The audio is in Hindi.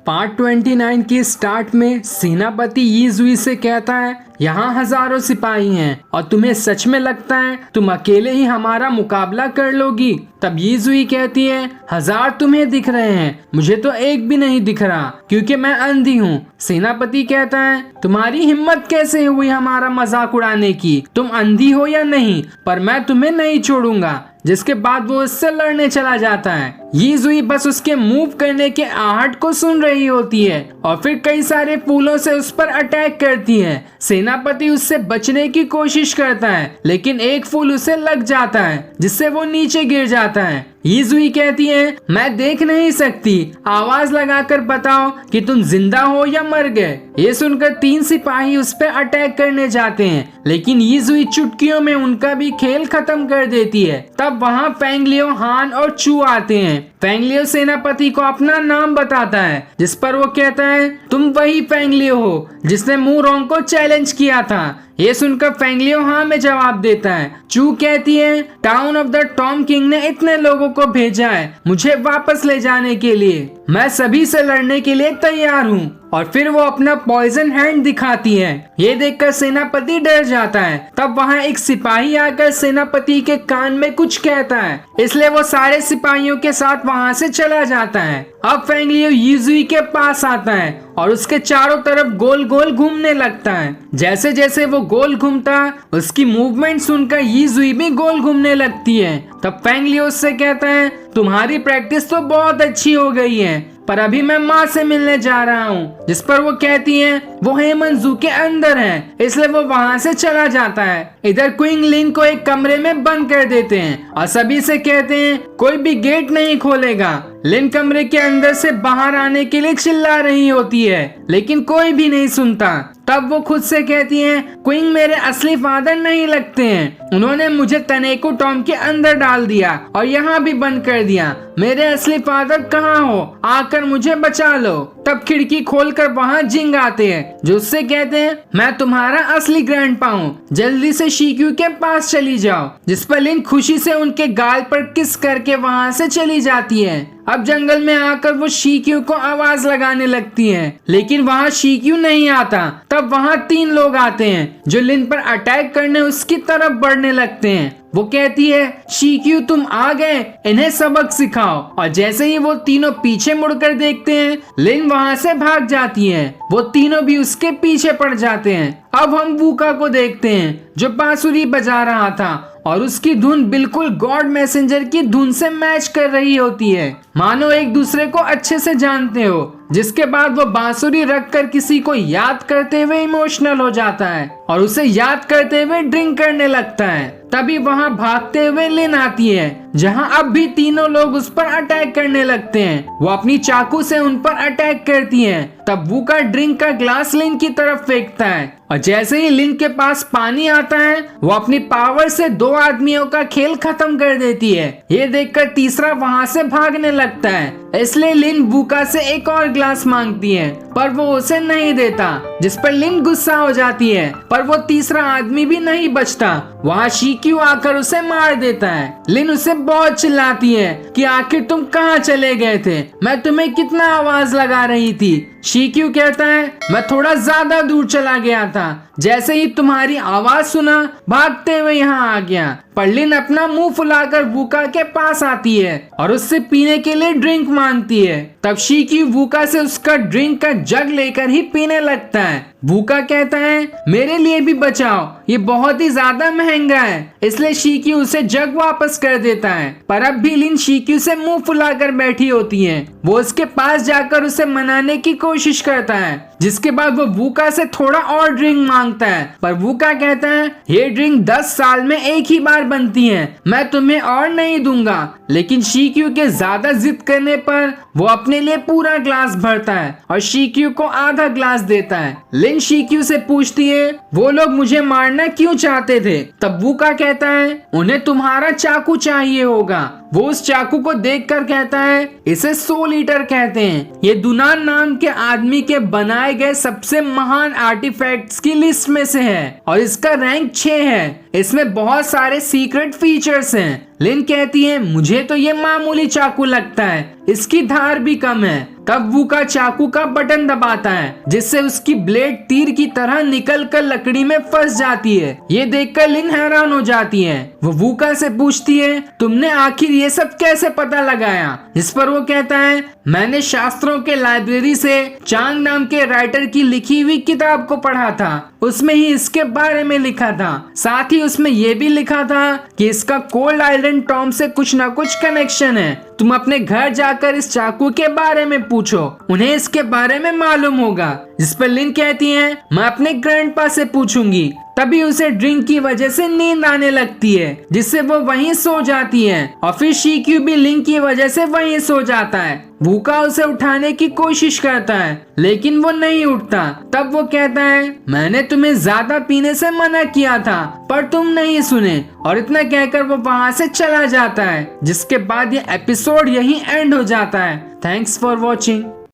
पार्ट 29 के स्टार्ट में सेनापति यी जुई से कहता है यहाँ हजारों सिपाही हैं और तुम्हें सच में लगता है तुम अकेले ही हमारा मुकाबला कर लोगी। तब यी जुई कहती है 1000 तुम्हें दिख रहे हैं, मुझे तो एक भी नहीं दिख रहा क्योंकि मैं अंधी हूँ। सेनापति कहता है तुम्हारी हिम्मत कैसे हुई हमारा मजाक उड़ाने की, तुम अंधी हो या नहीं पर मैं तुम्हें नहीं छोड़ूंगा। जिसके बाद वो उससे लड़ने चला जाता है। यी जुई बस उसके मूव करने के आहट को सुन रही होती है और फिर कई सारे फूलों से उस पर अटैक करती है। सेनापति उससे बचने की कोशिश करता है लेकिन एक फूल उसे लग जाता है जिससे वो नीचे गिर जाता है। यी जुई कहती है मैं देख नहीं सकती, आवाज लगाकर बताओ कि तुम जिंदा हो या मर गए। ये सुनकर 3 सिपाही उस पर अटैक करने जाते हैं लेकिन यी जुई चुटकियों में उनका भी खेल खत्म कर देती है। तब वहाँ फेंगलियो, हान और चू आते हैं। फेंगलियो सेनापति को अपना नाम बताता है जिस पर वो कहता है तुम वही फेंगलियो हो जिसने मू रोंग को चैलेंज किया था। ये सुनकर फेंगलियो हाँ में जवाब देता है। चू कहती है town of the Tom king ने इतने लोगों को भेजा है मुझे वापस ले जाने के लिए, मैं सभी से लड़ने के लिए तैयार हूँ। और फिर वो अपना पॉइजन हैंड दिखाती है। ये देखकर सेनापति डर जाता है। तब वहाँ एक सिपाही आकर सेनापति के कान में कुछ कहता है, इसलिए वो सारे सिपाहियों के साथ वहाँ से चला जाता है। अब फेंगलियो यी जुई के पास आता है और उसके चारों तरफ गोल गोल घूमने लगता है। जैसे जैसे वो गोल घूमता उसकी मूवमेंट सुनकर यी जुई भी गोल घूमने लगती है। तब फेंगलियो उससे कहता है तुम्हारी प्रैक्टिस तो बहुत अच्छी हो गई है पर अभी मैं माँ से मिलने जा रहा हूँ। जिस पर वो कहती है वो हेमंजू के अंदर है, इसलिए वो वहाँ से चला जाता है। इधर क्वीन लिन को एक कमरे में बंद कर देते हैं और सभी से कहते हैं कोई भी गेट नहीं खोलेगा। लिन कमरे के अंदर से बाहर आने के लिए चिल्ला रही होती है लेकिन कोई भी नहीं सुनता। तब वो खुद से कहती है क्वीन मेरे असली फादर नहीं लगते हैं, उन्होंने मुझे तनेको टॉम के अंदर डाल दिया और यहाँ भी बंद कर दिया। मेरे असली फादर कहाँ हो, आकर मुझे बचा लो। तब खिड़की खोलकर वहाँ जिंग आते हैं जो उससे कहते हैं मैं तुम्हारा असली ग्रैंडपा हूँ, जल्दी से शीक्यू के पास चली जाओ। जिस पर लिन खुशी से उनके गाल पर किस करके वहाँ से चली जाती है। अब जंगल में आकर वो शीक्यू को आवाज लगाने लगती है लेकिन वहाँ शीक्यू नहीं आता। तब वहाँ 3 लोग आते हैं जो लिन पर अटैक करने उसकी तरफ बढ़ने लगते हैं। वो कहती है शीक्यू तुम आ गए, इन्हें सबक सिखाओ। और जैसे ही वो तीनों पीछे मुड़कर देखते हैं लिन वहाँ से भाग जाती है। वो तीनों भी उसके पीछे पड़ जाते हैं। अब हम वूका को देखते हैं जो बांसुरी बजा रहा था और उसकी धुन बिल्कुल गॉड मैसेंजर की धुन से मैच कर रही होती है, मानो एक दूसरे को अच्छे से जानते हो। जिसके बाद वो बांसुरी रखकर किसी को याद करते हुए इमोशनल हो जाता है और उसे याद करते हुए ड्रिंक करने लगता है। तभी वहाँ भागते हुए लिन आती है जहाँ अब भी तीनों लोग उस पर अटैक करने लगते हैं। वो अपनी चाकू से उन पर अटैक करती है। तब वूका ड्रिंक का ग्लास लिन की तरफ फेंकता है और जैसे ही लिन के पास पानी आता है वो अपनी पावर से 2 आदमियों का खेल खत्म कर देती है। ये देखकर तीसरा वहाँ से भागने लगता है, इसलिए लिन वूका से एक और ग्लास मांगती है पर वो उसे नहीं देता। जिस पर लिन गुस्सा हो जाती है पर वो तीसरा आदमी भी नहीं बचता। वहाँ शीक्यू आकर उसे मार देता है। लिन उसे बहुत चिल्लाती है कि आखिर तुम कहाँ चले गए थे, मैं तुम्हें कितना आवाज लगा रही थी। शीक्यू कहता है मैं थोड़ा ज्यादा दूर चला गया था, जैसे ही तुम्हारी आवाज सुना भागते हुए यहाँ आ गया। पर लिन अपना मुंह फुलाकर वूका के पास आती है और उससे पीने के लिए ड्रिंक मांगती है। तब शीक्यू वूका से उसका ड्रिंक का जग लेकर ही पीने लगता है। वूका कहता है मेरे लिए भी बचाओ, ये बहुत ही ज्यादा महंगा है, इसलिए शीक्यू उसे जग वापस कर देता है। पर अब भी लिन शीक्यू से मुंह फुलाकर बैठी होती है। वो उसके पास जाकर उसे मनाने की कोशिश करता है। जिसके बाद वो वूका से थोड़ा और ड्रिंक मांगता है पर वूका कहता है ये ड्रिंक 10 साल में एक ही बार बनती है, मैं तुम्हें और नहीं दूंगा। लेकिन शीक्यू के ज्यादा जिद करने पर वो अपने लिए पूरा ग्लास भरता है और शीक्यू को आधा ग्लास देता है। लिन शीक्यू से पूछती है वो लोग मुझे मारना क्यों चाहते थे। तब वूका कहता है उन्हें तुम्हारा चाकू चाहिए होगा। वो उस चाकू को देखकर कहता है इसे सोल ईटर कहते हैं, ये दुनान नाम के आदमी के बनाए गए सबसे महान आर्टिफैक्ट्स की लिस्ट में से है और इसका रैंक 6 है। इसमें बहुत सारे सीक्रेट फीचर्स हैं। लिन कहती है मुझे तो ये मामूली चाकू लगता है, इसकी धार भी कम है। तब वूका चाकू का बटन दबाता है जिससे उसकी ब्लेड तीर की तरह निकल कर लकड़ी में फंस जाती है। ये देखकर लिन हैरान हो जाती है। वो वूका से पूछती है, तुमने आखिर ये सब कैसे पता लगाया? इस पर वो कहता है, मैंने शास्त्रों के लाइब्रेरी से चांग नाम के राइटर की लिखी हुई किताब को पढ़ा था। उसमें ही इसके बारे में लिखा था। साथ ही उसमें यह भी लिखा था कि इसका कोल्ड आइलैंड टॉम से कुछ ना कुछ कनेक्शन है। तुम अपने घर जाकर इस चाकू के बारे में पूछो, उन्हें इसके बारे में मालूम होगा। जिस पर लिन कहती है, मैं अपने ग्रैंडपा से पूछूंगी। तभी उसे ड्रिंक की वजह से नींद आने लगती है जिससे वो वहीं सो जाती है और फिर शीक्यू भी लिंक की वजह से वहीं सो जाता है। वूका उसे उठाने की कोशिश करता है लेकिन वो नहीं उठता। तब वो कहता है, मैंने तुम्हें ज्यादा पीने से मना किया था पर तुम नहीं सुने, और इतना कहकर वो वहां से चला जाता है। जिसके बाद ये एपिसोड यहीं एंड हो जाता है। Thanks for watching.